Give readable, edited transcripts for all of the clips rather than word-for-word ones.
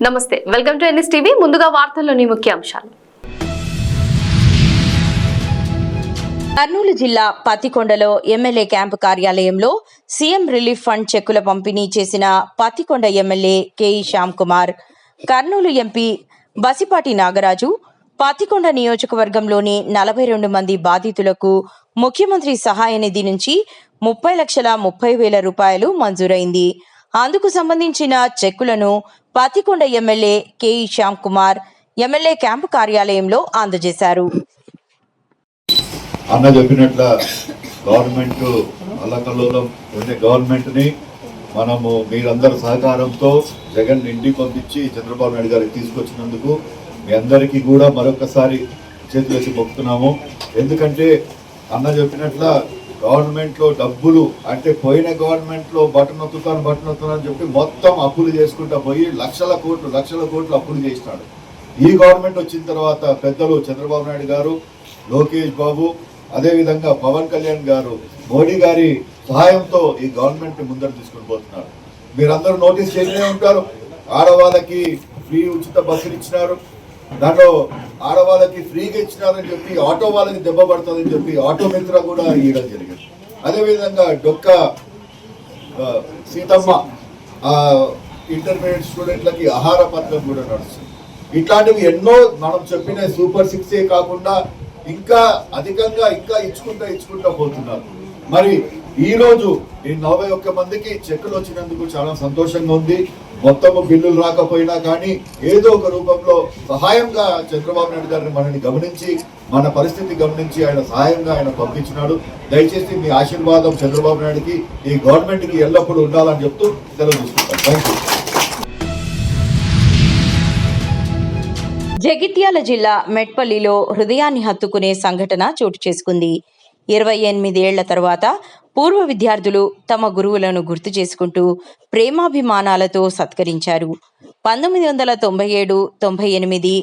నమస్తే, welcome to NSTV. ముందుగా వార్తల్లోని ముఖ్యాంశాలు. కర్నూలు జిల్లా పత్తికొండలో ఎమ్మెల్యే క్యాంపు కార్యాలయంలో సీఎం రిలీఫ్ ఫండ్ చెక్కుల పంపిణీ చేసిన Pattikonda MLA K E Shyam Kumar, Kurnool MP Basipati Nagaraju, Pattikonda నియోజకవర్గంలోని 42 మంది బాధితులకు ముఖ్యమంత్రి సహాయ నిధి నుంచి 30,30,000 రూపాయలు మంజూరైంది. అందుకు సంబంధించిన చెక్కులను Pattikonda MLA K E Shyam Kumar MLA camp కార్యాలయంలో అందజేశారు. అన్న చెప్పినట్ల గవర్నమెంట్ అల్లకల్లోలం ఉండే గవర్నమెంట్ని మనము మీరందరి సహకారంతో జగన్ ఇంటికి పంపించి చంద్రబాబు నాయుడు గారికి తీసుకొచ్చినందుకు మీ అందరికీ కూడా మరొకసారి చేతులెత్తి మొక్కుతున్నాము. ఎందుకంటే అన్న చెప్పినట్ల గవర్నమెంట్లో డబ్బులు అంటే పోయిన గవర్నమెంట్లో బటన్ నొత్తుతాను అని చెప్పి మొత్తం అప్పులు చేసుకుంటా పోయి లక్షల కోట్లు అప్పులు చేసినాడు. ఈ గవర్నమెంట్ వచ్చిన తర్వాత పెద్దలు చంద్రబాబు నాయుడు గారు, లోకేష్ బాబు, అదేవిధంగా పవన్ కళ్యాణ్ గారు, మోడీ గారి సహాయంతో ఈ గవర్నమెంట్ ముందర తీసుకుని పోతున్నారు. మీరందరూ నోటీస్ చేస్తూనే ఉంటారు. ఆడవాళ్ళకి ఫ్రీ ఉచిత బస్సులు ఇచ్చినారు. దాంట్లో ఆడవాళ్ళకి ఫ్రీగా ఇచ్చినారని చెప్పి ఆటో వాళ్ళకి దెబ్బ పడుతుందని చెప్పి ఆటో మిత్ర కూడా ఇవ్వడం జరిగింది. అదేవిధంగా డొక్క సీతమ్మ ఇంటర్మీడియట్ స్టూడెంట్లకి ఆహార పథకం కూడా నడుస్తుంది. ఇట్లాంటివి ఎన్నో మనం చెప్పిన సూపర్ 6 కాకుండా ఇంకా అధికంగా ఇంకా ఇచ్చుకుంటా పోతున్నారు. మరి ఈ రోజు ఈ 41 మందికి చెక్కులు వచ్చినందుకు చాలా సంతోషంగా ఉంది. మొత్తము బిల్లులు రాకపోయినా కానీ ఏదో ఒక రూపంలో సహాయంగా చంద్రబాబు నాయుడు గారిని మనని గమనించి మన పరిస్థితి గమనించి ఆయన సహాయంగా ఆయన పంపించినాడు. దయచేసి మీ ఆశీర్వాదం చంద్రబాబు నాయుడుకి, ఈ గవర్నమెంట్కి ఎల్లప్పుడూ ఉండాలని చెప్తూ సెలవు తీసుకుంటాను. Thank you. జగిత్యాల జిల్లా మెట్పల్లిలో హృదయాన్ని హత్తుకునే సంఘటన చోటు చేసుకుంది. 28 ఏళ్ల తర్వాత పూర్వ విద్యార్థులు తమ గురువులను గుర్తు చేసుకుంటూ ప్రేమాభిమానాలతో సత్కరించారు. 1997-98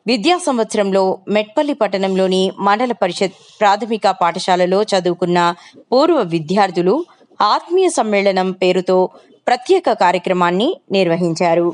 విద్యా సంవత్సరంలో మెట్పల్లి పట్టణంలోని మండల పరిషత్ ప్రాథమిక పాఠశాలలో చదువుకున్న పూర్వ విద్యార్థులు ఆత్మీయ సమ్మేళనం పేరుతో ప్రత్యేక కార్యక్రమాన్ని నిర్వహించారు.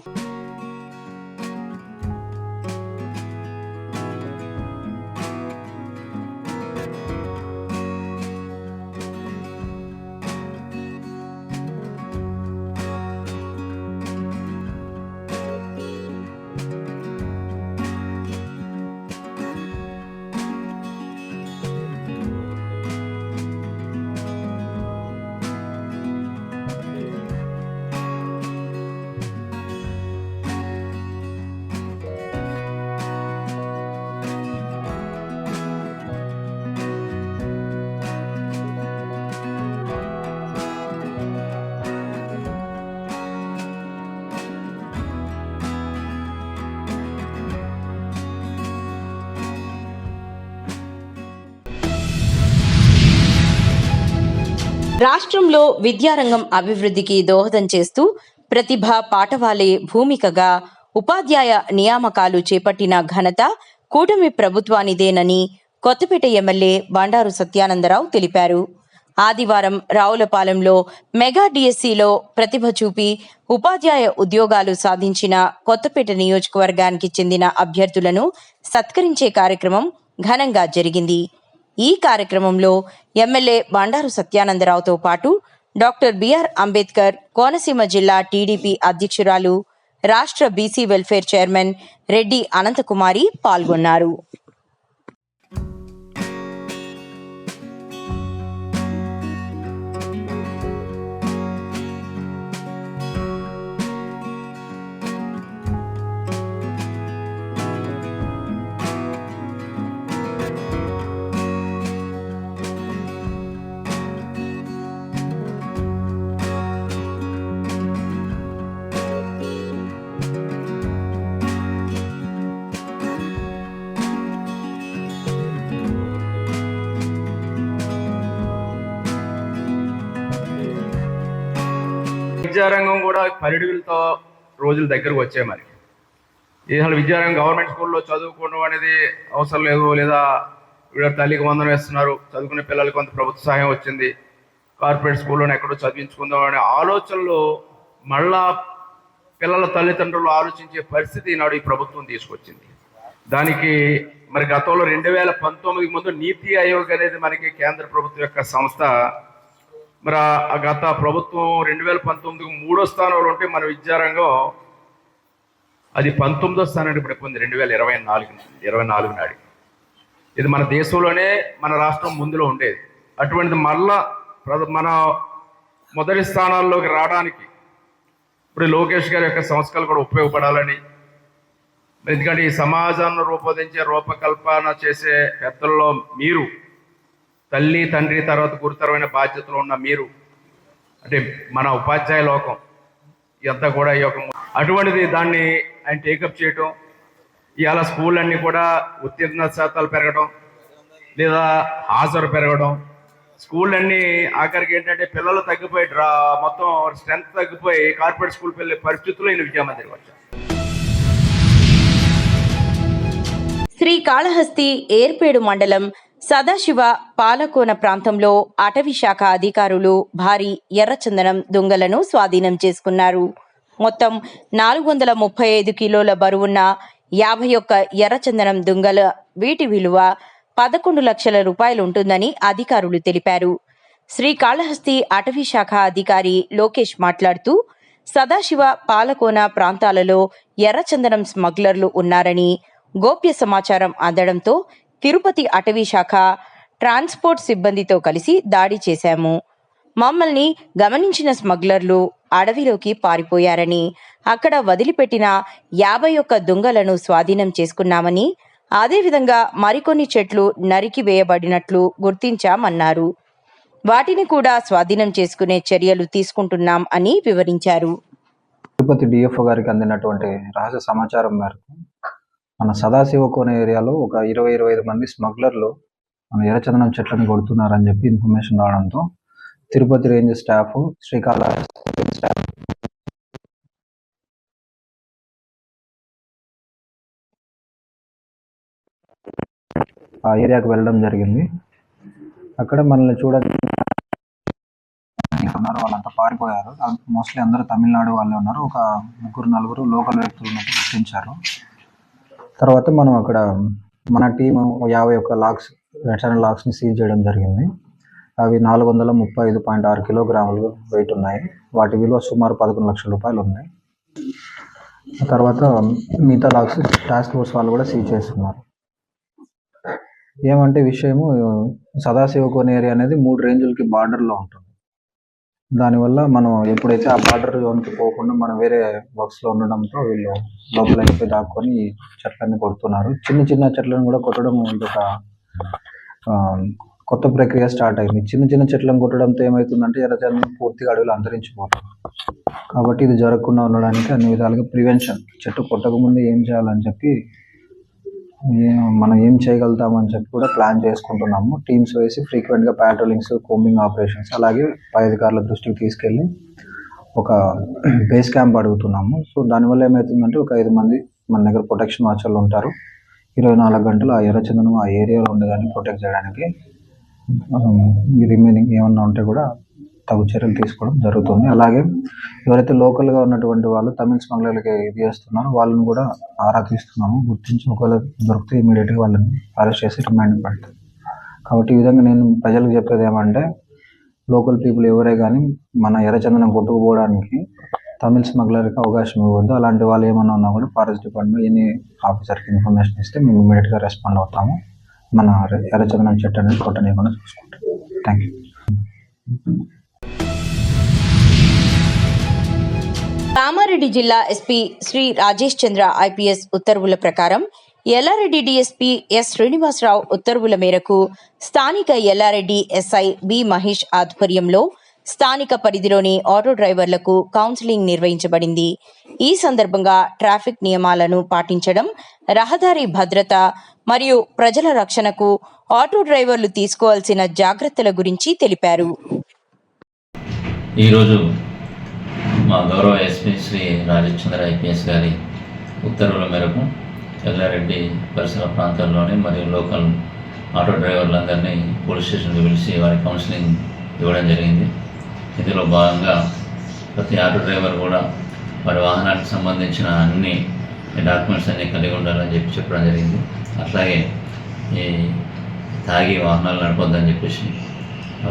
రాష్ట్రంలో విద్యారంగం అభివృద్ధికి దోహదం చేస్తూ ప్రతిభ పాఠవాలే భూమికగా ఉపాధ్యాయ నియామకాలు చేపట్టిన ఘనత కూటమి ప్రభుత్వానిదేనని కొత్తపేట ఎమ్మెల్యే బండారు సత్యానందరావు తెలిపారు. ఆదివారం రావులపాలెంలో మెగా డిఎస్సిలో ప్రతిభ చూపి ఉపాధ్యాయ ఉద్యోగాలు సాధించిన కొత్తపేట నియోజకవర్గానికి చెందిన అభ్యర్థులను సత్కరించే కార్యక్రమం ఘనంగా జరిగింది. ఈ కార్యక్రమంలో ఎమ్మెల్యే బండారు సత్యానందరావుతో పాటు డాక్టర్ బిఆర్ అంబేద్కర్ కోనసీమ జిల్లా టీడీపీ అధ్యక్షురాలు, రాష్ట్ర BC welfare chairman Reddy Anantha Kumari పాల్గొన్నారు. విద్యారంగం కూడా పరిడుగులతో రోజులు దగ్గరకు వచ్చాయి. మరి అసలు విద్యారంగం గవర్నమెంట్ స్కూల్లో చదువుకోవడం అనేది అవసరం లేదు, లేదా వీళ్ళ తల్లికి వందనం వేస్తున్నారు, చదువుకునే పిల్లలకి కొంత ప్రభుత్వ సహాయం వచ్చింది, కార్పొరేట్ స్కూల్లోనే ఎక్కడో చదివించుకుందాం అనే ఆలోచనలు మళ్ళా పిల్లల తల్లిదండ్రులు ఆలోచించే పరిస్థితి ఈనాడు ఈ ప్రభుత్వం తీసుకొచ్చింది. దానికి మరి గతంలో 2019 ముందు నీతి ఆయోగ్ అనేది మనకి కేంద్ర ప్రభుత్వం యొక్క సంస్థ. మరి ఆ గత ప్రభుత్వం 2019 3వ స్థానంలో ఉంటే మన విద్యారంగం అది 19వ స్థానానికి పడిపోయింది 2024 నాడు. ఇది మన దేశంలోనే మన రాష్ట్రం ముందులో ఉండేది. అటువంటిది మళ్ళా మన మొదటి స్థానాల్లోకి రావడానికి ఇప్పుడు లోకేష్ గారి యొక్క సంస్కరణలు కూడా ఉపయోగపడాలని, ఎందుకంటే ఈ సమాజాన్ని రూపకల్పన చేసే పెద్దల్లో మీరు, తల్లి తండ్రి తర్వాత గురుతరమైన బాధ్యతలు ఉన్న మీరు, అంటే మన ఉపాధ్యాయ లోకం ఇదంతా కూడా ఈ యొక్క అటువంటిది దాన్ని ఆయన టేకప్ చేయటం, ఇవాళ స్కూల్ అన్నీ కూడా ఉత్తీర్ణ శాతాలు పెరగడం లేదా హాజరు పెరగడం, స్కూల్ అన్నీ ఆఖరికి ఏంటంటే పిల్లలు తగ్గిపోయి మొత్తం స్ట్రెంత్ తగ్గిపోయి కార్పొరేట్ స్కూల్కి వెళ్ళే పరిస్థితుల్లో ఈయన విద్యామంత్రి వచ్చారు. శ్రీకాళహస్తి ఏర్పేడు మండలం సదాశివ పాలకోన ప్రాంతంలో అటవీ శాఖ అధికారులు భారీ ఎర్రచందనం దుంగలను స్వాధీనం చేసుకున్నారు. మొత్తం 435 కిలోల బరువున్న 51 ఎర్రచందనం దుంగల వీటి విలువ 11 లక్షల రూపాయలు ఉంటుందని అధికారులు తెలిపారు. శ్రీకాళహస్తి అటవీ శాఖ అధికారి లోకేష్ మాట్లాడుతూ, సదాశివ పాలకోన ప్రాంతాలలో ఎర్రచందనం స్మగ్లర్లు ఉన్నారని గోప్య సమాచారం అందడంతో తిరుపతి అటవీ శాఖ ట్రాన్స్పోర్ట్ సిబ్బందితో కలిసి దాడి చేశాము. మమ్మల్ని గమనించిన స్మగ్లర్లు అడవిలోకి పారిపోయారని, అక్కడ వదిలిపెట్టిన 51 దుంగలను స్వాధీనం చేసుకున్నామని, అదేవిధంగా మరికొన్ని చెట్లు నరికి వేయబడినట్లు గుర్తించామన్నారు. వాటిని కూడా స్వాధీనం చేసుకునే చర్యలు తీసుకుంటున్నాం అని వివరించారు. తిరుపతి డిఎఫ్ఓ గారికి అందినటువంటి రహస్య సమాచారం మేరకు మన సదాశివ కోన ఏరియాలో ఒక 20-25 మంది స్మగ్లర్లు మన ఎర్రచందనం చెట్లను కొడుతున్నారని చెప్పి ఇన్ఫర్మేషన్ రావడంతో Tirupati range staff, Srikalahasti staff ఆ ఏరియాకు వెళ్ళడం జరిగింది. అక్కడ మనల్ని చూడడానికి ఉన్నారు, వాళ్ళంతా పారిపోయారు. మోస్ట్లీ అందరూ తమిళనాడు వాళ్ళే ఉన్నారు. ఒక 3-4 లోకల్ వ్యక్తులను గుర్తించారు. తర్వాత మనం అక్కడ మన టీము 51 లాక్స్ రెటర్న్ లాక్స్ని సీజ్ చేయడం జరిగింది. అవి 435.6 కిలోగ్రాములు వెయిట్ ఉన్నాయి. వాటి విలువ సుమారు 11 లక్షల రూపాయలు ఉన్నాయి. తర్వాత మిగతా లాక్స్ టాస్క్ ఫోర్స్ వాళ్ళు కూడా సీజ్ చేస్తున్నారు. ఏమంటే విషయము, సదాశివ కోన ఏరియా అనేది 3 రేంజులకి బార్డర్లో ఉంటుంది. దానివల్ల మనం ఎప్పుడైతే ఆ బార్డర్ జోన్కి పోకుండా మనం వేరే వర్క్స్లో ఉండడంతో వీళ్ళు లోపల అయిపోయి దాక్కొని చెట్లన్నీ కొడుతున్నారు. చిన్న చెట్లను కూడా కొట్టడం ఇదొక కొత్త ప్రక్రియ స్టార్ట్ అయింది. చిన్న చెట్లను కొట్టడంతో ఏమవుతుందంటే ఎర్రచందనం పూర్తిగా అడవిలో అంతరించిపోతుంది. కాబట్టి ఇది జరగకుండా ఉండడానికి అన్ని విధాలుగా ప్రివెన్షన్, చెట్టు కొట్టకముందే ఏం చేయాలని చెప్పి మనం ఏం చేయగలుగుతామని చెప్పి కూడా ప్లాన్ చేసుకుంటున్నాము. టీమ్స్ వేసి ఫ్రీక్వెంట్గా ప్యాట్రోలింగ్స్, కోంబింగ్ ఆపరేషన్స్, అలాగే పై అధికారుల దృష్టికి తీసుకెళ్ళి ఒక బేస్ క్యాంప్ అడుగుతున్నాము. సో దానివల్ల ఏమవుతుందంటే ఒక 5 మంది మన దగ్గర ప్రొటెక్షన్ వాచర్లు ఉంటారు. 24 గంటలు ఆ ఎర్రచందనం ఆ ఏరియాలో ఉండేదాన్ని ప్రొటెక్ట్ చేయడానికి రిమైనింగ్ ఏమన్నా ఉంటే కూడా తగు చర్యలు తీసుకోవడం జరుగుతుంది. అలాగే ఎవరైతే లోకల్గా ఉన్నటువంటి వాళ్ళు తమిళ స్మగ్లర్లకి ఇది చేస్తున్నారో వాళ్ళని కూడా ఆరా తీస్తున్నాము. గుర్తించి ఒకవేళ దొరికితే ఇమీడియట్గా వాళ్ళని అరెస్ట్ చేసి రిమాండ్ పెడతారు. కాబట్టి ఈ విధంగా నేను ప్రజలకు చెప్పేది ఏమంటే, లోకల్ పీపుల్ ఎవరే కానీ మన ఎర్రచందనం కొట్టుకుపోవడానికి తమిళ స్మగ్లర్కి అవకాశం ఇవ్వద్దు. అలాంటి వాళ్ళు ఏమన్నా ఉన్నా కూడా ఫారెస్ట్ డిపార్ట్మెంట్ ఎనీ ఆఫీసర్కి ఇన్ఫర్మేషన్ ఇస్తే మేము ఇమీడియట్గా రెస్పాండ్ అవుతాము. మన ఎర్రచందనం చెట్టు అనేది కొట్టనీయకుండా చూసుకుంటాం. Thank you. కామారెడ్డి జిల్లా ఎస్పీ శ్రీ రాజేష్ చంద్ర ఐపీఎస్ ఉత్తర్వుల ప్రకారం ఎల్లారెడ్డి డీఎస్పీ ఎస్ శ్రీనివాసరావు ఉత్తర్వుల మేరకు స్థానిక ఎల్లారెడ్డి ఎస్ఐ బి మహేష్ ఆధ్వర్యంలో స్థానిక పరిధిలోని ఆటో డ్రైవర్లకు కౌన్సిలింగ్ నిర్వహించబడింది. ఈ సందర్భంగా ట్రాఫిక్ నియమాలను పాటించడం, రహదారి భద్రత మరియు ప్రజల రక్షణకు ఆటో డ్రైవర్లు తీసుకోవాల్సిన జాగ్రత్తల గురించి తెలిపారు. ఈరోజు మా గౌరవ ఎస్పీ శ్రీ రాజేష్ చంద్ర ఐపీఎస్ గారి ఉత్తర్వుల మేరకు ఎల్లారెడ్డి పరిసర ప్రాంతాల్లోని మరియు లోకల్ ఆటో డ్రైవర్లందరినీ పోలీస్ స్టేషన్కి పిలిచి వారి కౌన్సిలింగ్ ఇవ్వడం జరిగింది. ఇందులో భాగంగా ప్రతి ఆటో డ్రైవర్ కూడా వారి వాహనానికి సంబంధించిన అన్ని డాక్యుమెంట్స్ అన్నీ కలిగి ఉండాలని చెప్పడం జరిగింది. అట్లాగే ఈ తాగి వాహనాలు నడపొద్దని చెప్పేసి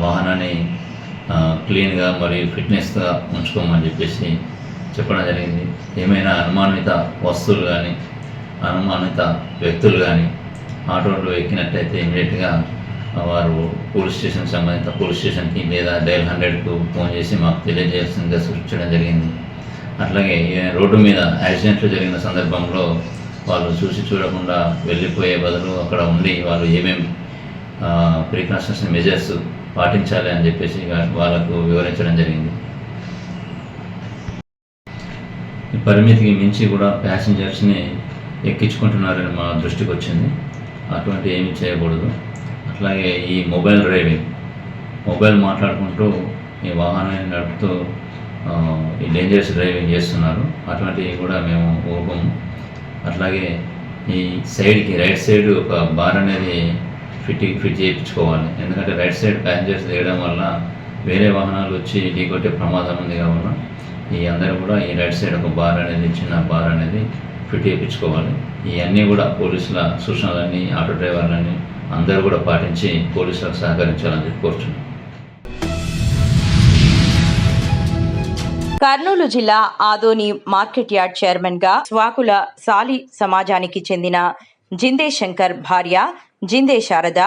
వాహనాన్ని క్లీన్గా మరియు ఫిట్నెస్గా ఉంచుకోమని చెప్పేసి చెప్పడం జరిగింది. ఏమైనా అనుమానిత వస్తువులు కానీ అనుమానిత వ్యక్తులు కానీ ఆటోలో ఎక్కినట్టయితే ఇమీడియట్గా వారు పోలీస్ స్టేషన్ సంబంధిత పోలీస్ స్టేషన్కి లేదా డయల్ 100కు ఫోన్ చేసి మాకు తెలియజేయాల్సిందిగా సూచించడం జరిగింది. అట్లాగే రోడ్డు మీద యాక్సిడెంట్లు జరిగిన సందర్భంలో వాళ్ళు చూసి చూడకుండా వెళ్ళిపోయే బదులు అక్కడ ఉండి వాళ్ళు ఏమేమి ప్రికాషన్స్ మెజర్స్ పాటించాలి అని చెప్పేసి వాళ్ళకు వివరించడం జరిగింది. ఈ పరిమితికి మించి కూడా ప్యాసింజర్స్ని ఎక్కించుకుంటున్నారని మా దృష్టికి వచ్చింది. అటువంటి ఏమీ చేయకూడదు. అట్లాగే ఈ మొబైల్ మాట్లాడుకుంటూ ఈ వాహనాన్ని నడుపుతూ ఈ డేంజరస్ డ్రైవింగ్ చేస్తున్నారు. అటువంటివి కూడా మేము ఊరుకోము. అట్లాగే ఈ రైట్ సైడ్ ఒక బార్ అనేది ఫిట్ చేయించుకోవాలి. ఎందుకంటే రైట్ సైడ్ ప్యాసింజర్స్ దిగడం వల్ల వేరే వాహనాలు వచ్చి ఢీకొట్టే ప్రమాదం ఉంది. కావున ఈ అందరూ కూడా ఈ రైట్ సైడ్ ఒక బార్ అనేది చిన్న బార్ అనేది ఫిట్ చేయించుకోవాలి. ఇవన్నీ కూడా పోలీసుల సూచనలన్నీ ఆటో డ్రైవర్లని అందరూ కూడా పాటించి పోలీసులకు సహకరించాలని చెప్పి కోరుతున్నాను. కర్నూలు జిల్లా ఆదోని మార్కెట్ యార్డ్ చైర్మన్గా స్వాకుల సాలి సమాజానికి చెందిన జిందే శంకర్ భార్య జిందే శారద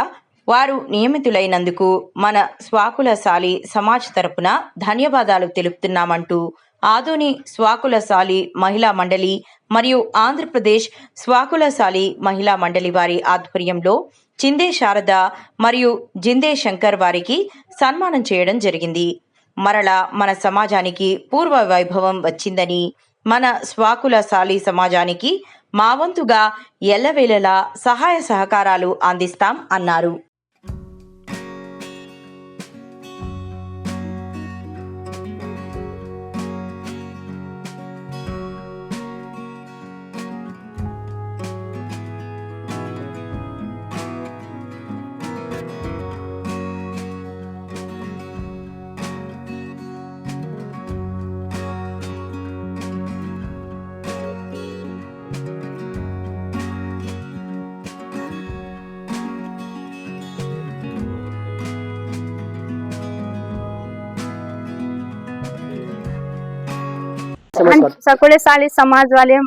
వారు నియమితులైనందుకు మన స్వాకుల సాలి సమాజ్ తరపున ధన్యవాదాలు తెలుపుతున్నామంటూ ఆదోని స్వాకుల సాలి మహిళా మండలి మరియు ఆంధ్రప్రదేశ్ స్వాకుల సాలి మహిళా మండలి వారి ఆధ్వర్యంలో జిందే శారద మరియు జిందే శంకర్ వారికి సన్మానం చేయడం జరిగింది. మరలా మన సమాజానికి పూర్వ వైభవం వచ్చిందని, మన స్వాకుల సాలి సమాజానికి మా వంతుగా ఎల్లవేళలా సహాయ సహకారాలు అందిస్తాం అన్నారు. सकुले साली समाज वाले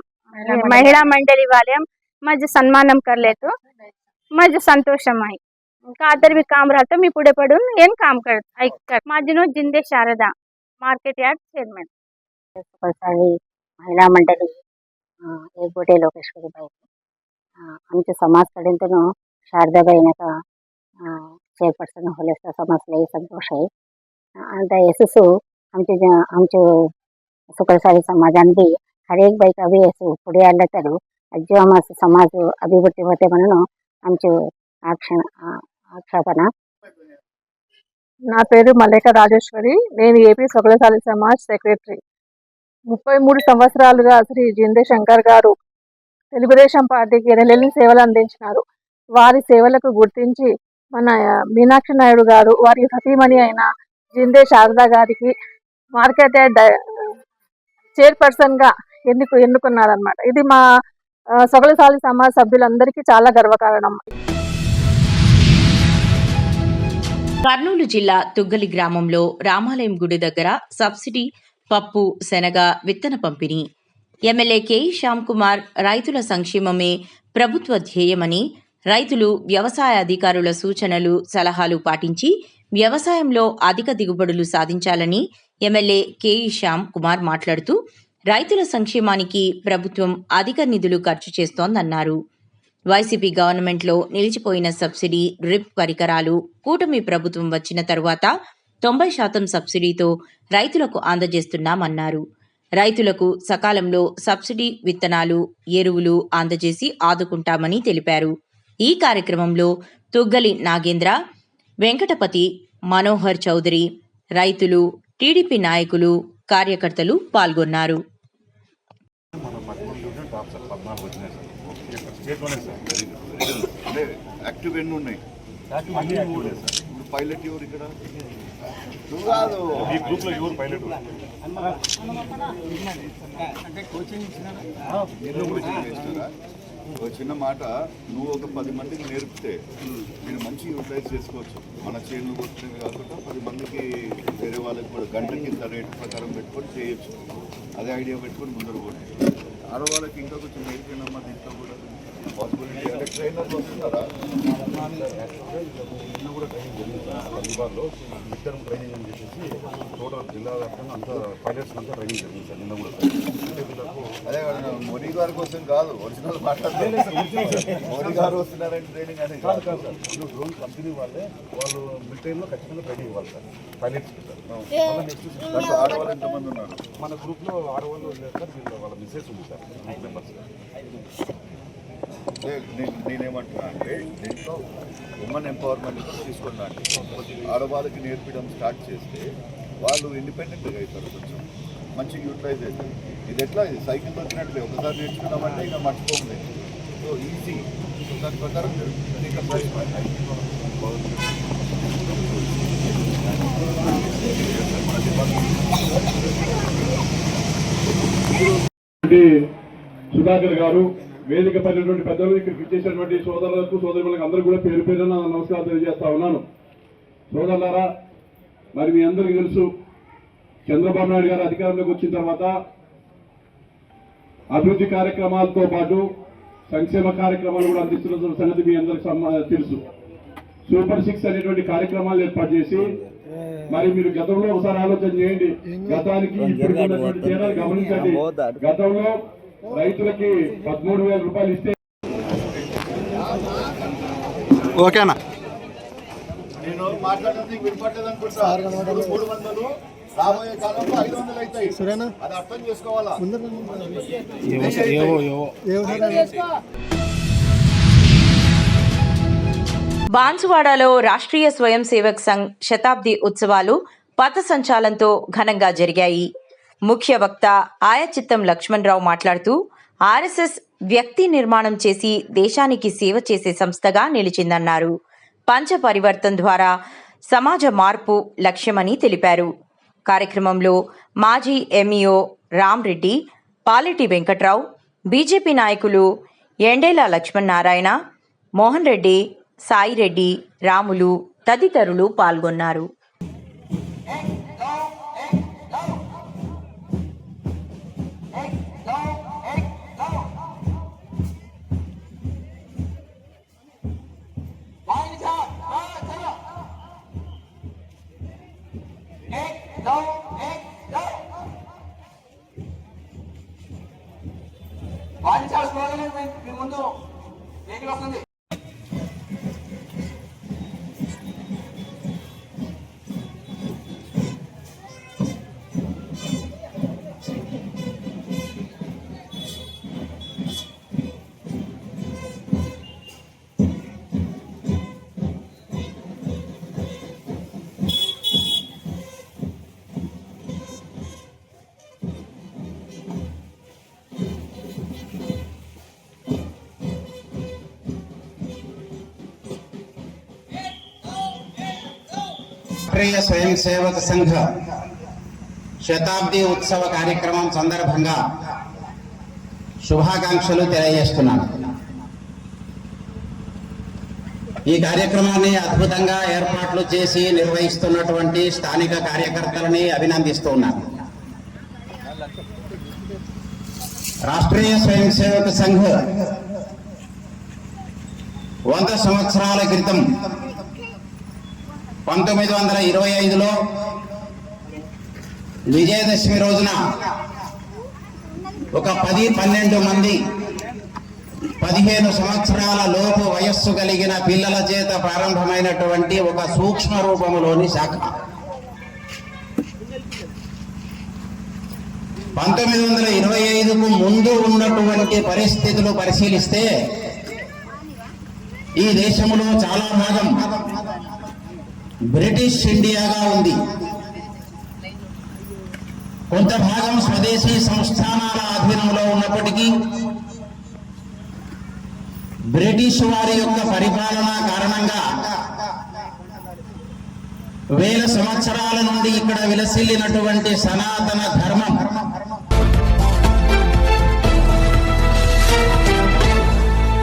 महिला मंडली वाले मज सन्मानम करले तो मज संतोषम आई कादर भी काम रहा तो मी पुढे पडून ఏం काम कर माझनो जिंदे शारदा मार्केट यार्ड चेयरमैन सकुले साली महिला मंडली एक गोटे लोकेश्वरी बाई आमच्या समाजकडून शारदाबाई नका चेअरपर्सन होले समाजला संतोष आहे. आता यशस्वी आमचे सकुले साली समाजान बी हर एक बाईक अभी असो पुढे आलं तर जो आम्हाला समाज अभिवृद्धी होते म्हणून आमचे ఆక్షేపణ. నా పేరు మల్లిక రాజేశ్వరి. నేను ఏపీ సకుల సాలి సమాజ్ సెక్రటరీ. 33 సంవత్సరాలుగా శ్రీ జిందే శంకర్ గారు తెలుగుదేశం పార్టీకి ఎనలేని సేవలు అందించినారు. వారి సేవలకు గుర్తించి మన మీనాక్షి నాయుడు గారు వారి సతీమణి అయిన జిందే శారదా గారికి మార్కెట్ యార్డ్ చైర్పర్సన్గా ఎన్నుకున్నారన్నమాట. ఇది మా సకుల సాలి సమాజ్ సభ్యులందరికీ చాలా గర్వకారణం. కర్నూలు జిల్లా తుగ్గలి గ్రామంలో రామాలయం గుడి దగ్గర సబ్సిడీ పప్పు శనగ విత్తన పంపిణీ. ఎమ్మెల్యే కె శ్యామ్ కుమార్ రైతుల సంక్షేమమే ప్రభుత్వ ధ్యేయమని, రైతులు వ్యవసాయ అధికారుల సూచనలు సలహాలు పాటించి వ్యవసాయంలో అధిక దిగుబడులు సాధించాలని ఎమ్మెల్యే కె శ్యామ్ కుమార్ మాట్లాడుతూ రైతుల సంక్షేమానికి ప్రభుత్వం అధిక నిధులు ఖర్చు చేస్తోందన్నారు. వైసీపీ గవర్నమెంట్లో నిలిచిపోయిన సబ్సిడీ డ్రిప్ పరికరాలు కూటమి ప్రభుత్వం వచ్చిన తరువాత 90% సబ్సిడీతో రైతులకు అందజేస్తున్నామన్నారు. రైతులకు సకాలంలో సబ్సిడీ విత్తనాలు, ఎరువులు అందజేసి ఆదుకుంటామని తెలిపారు. ఈ కార్యక్రమంలో తుగ్గలి నాగేంద్ర, వెంకటపతి, మనోహర్ చౌదరి, రైతులు, టీడీపీ నాయకులు, కార్యకర్తలు పాల్గొన్నారు. యాక్టివ్ ఎన్ని ఉన్నాయి? పైలట్ ఎవరు ఇక్కడ? నువ్వు కాదు, ఈ గ్రూప్ లో ఎవరు పైలట్? ఒక చిన్న మాట, నువ్వు ఒక 10 మందికి నేర్పితే మీరు మంచిగా యూటిలైజ్ చేసుకోవచ్చు. మన చేనులు కొట్టినవి కాకుండా 10 మందికి వేరే వాళ్ళకి కూడా గంటకి ఇంత రేటు ప్రకారం పెట్టుకొని చేయొచ్చు. అదే ఐడియా పెట్టుకొని ముందర కొట్టి ఆడవాళ్ళకి ఇంకా కొంచెం నేర్పినమ్మా. దీంట్లో కూడా పాసిబిలిటీ అంటే ట్రైనర్లు వస్తున్నారా? నిన్న కూడా ట్రైనింగ్ జరిగింది హైదరాబాద్లో. ఇద్దరు ట్రైనింగ్ అని చెప్పేసి టోటల్ జిల్లా వ్యాప్తంగా అంతా పైలట్స్ అంతా ట్రైనింగ్ జరిగింది సార్ నిన్న కూడా. అదే మోడీ గారి కోసం కాదు, ఒరిజినల్ మాట్లాడలేదు. మోడీ గారు వస్తున్నారంటే ట్రైనింగ్ అనేది కాదు సార్. ఇప్పుడు డ్రోన్ కంపెనీ వాళ్ళు మిలిటరీలో ఖచ్చితంగా ట్రైనింగ్ ఇవ్వాలి సార్ పైలట్స్కి సార్. మళ్ళీ నెక్స్ట్ ఆడవాళ్ళు ఎంతమంది ఉన్నారు మన గ్రూప్లో? ఆడవాళ్ళు లేదు సార్, వీళ్ళు వాళ్ళ మిస్సెస్ ఉంది సార్, గ్రూప్ మెంబర్స్. నేనేమంటున్నా అంటే దీంట్లో ఉమెన్ ఎంపవర్మెంట్ తీసుకున్నా అంటే ఆడవాళ్ళకి నేర్పించడం స్టార్ట్ చేస్తే వాళ్ళు ఇండిపెండెంట్గా అవుతారు, కొంచెం మంచిగా యూటిలైజ్ అవుతారు. ఇది ఎట్లా, ఇది సైకిల్ వచ్చినట్లే, ఒకసారి నేర్చుకున్నామంటే ఇక మర్చిపోతుంది. సో ఈజీ, దాని ప్రకారం సుధాకర్ గారు, వేదిక పడినటువంటి పెద్దలు, ఇక్కడికి ఇచ్చేసినటువంటి సోదరులకు సోదరులకు అందరూ కూడా పేరు పేరున నమస్కారం తెలియజేస్తా ఉన్నాను. సోదరులారా, మరి మీ అందరికీ తెలుసు, చంద్రబాబు నాయుడు గారు అధికారంలోకి వచ్చిన తర్వాత అభివృద్ధి కార్యక్రమాలతో పాటు సంక్షేమ కార్యక్రమాలు కూడా అందిస్తున్న సంగతి మీ అందరికి తెలుసు. సూపర్ 6 అనేటువంటి కార్యక్రమాలు ఏర్పాటు చేసి, మరి మీరు గతంలో ఒకసారి ఆలోచన చేయండి, గతానికి ఇప్పుడు ఉన్నటువంటి తేడాలు గమనించండి. గతంలో రైతులకి 13,000 రూపాయలు ఇస్తే ఓకేనా? నేను మాట్లాడేది వినపట్టలేదు అనుకుంటా. 300 రాబోయే కాలంలో 500 అవుతాయి. అది అర్థం చేసుకోవాలా. బాన్సువాడలో రాష్ట్రీయ స్వయం సేవక్ సంఘ్ శతాబ్ది ఉత్సవాలు పథసంచాలంతో ఘనంగా జరిగాయి. ముఖ్య వక్త ఆయచిత్తం లక్ష్మణరావు మాట్లాడుతూ, ఆర్ఎస్ఎస్ వ్యక్తి నిర్మాణం చేసి దేశానికి సేవ చేసే సంస్థగా నిలిచిందన్నారు. పంచ పరివర్తన్ ద్వారా సమాజ మార్పు లక్ష్యమని తెలిపారు. కార్యక్రమంలో మాజీ ఎంఈఓ రామ్రెడ్డి, పాలెటి వెంకట్రావు, బీజేపీ నాయకులు ఎండేల లక్ష్మణనారాయణ, మోహన్ రెడ్డి, సాయిరెడ్డి, రాములు తదితరులు పాల్గొన్నారు. రాష్ట్రీయ స్వయం సేవక సంఘ శతాబ్ది ఉత్సవ కార్యక్రమం సందర్భంగా శుభాకాంక్షలు తెలియజేస్తున్నాను. ఈ కార్యక్రమాన్ని అద్భుతంగా ఏర్పాట్లు చేసి నిర్వహిస్తున్నటువంటి స్థానిక కార్యకర్తలని అభినందిస్తున్నాను. రాష్ట్రీయ స్వయం సేవక సంఘ 100 సంవత్సరాల క్రితం 1925లో విజయదశమి రోజున ఒక 10-12 మంది 15 సంవత్సరాల లోపు వయస్సు కలిగిన పిల్లల చేత ప్రారంభమైనటువంటి ఒక సూక్ష్మ రూపంలోని శాఖ. 1925కు ముందు ఉన్నటువంటి పరిస్థితులు పరిశీలిస్తే ఈ దేశంలో చాలా భాగం బ్రిటిష్ ఇండియాగా ఉంది. కొంత భాగం స్వదేశీ సంస్థానాల అధీనంలో ఉన్నప్పటికీ బ్రిటిష్ వారి యొక్క పరిపాలన కారణంగా వేల సంవత్సరాల నుండి ఇక్కడ విలసిల్లినటువంటి సనాతన ధర్మం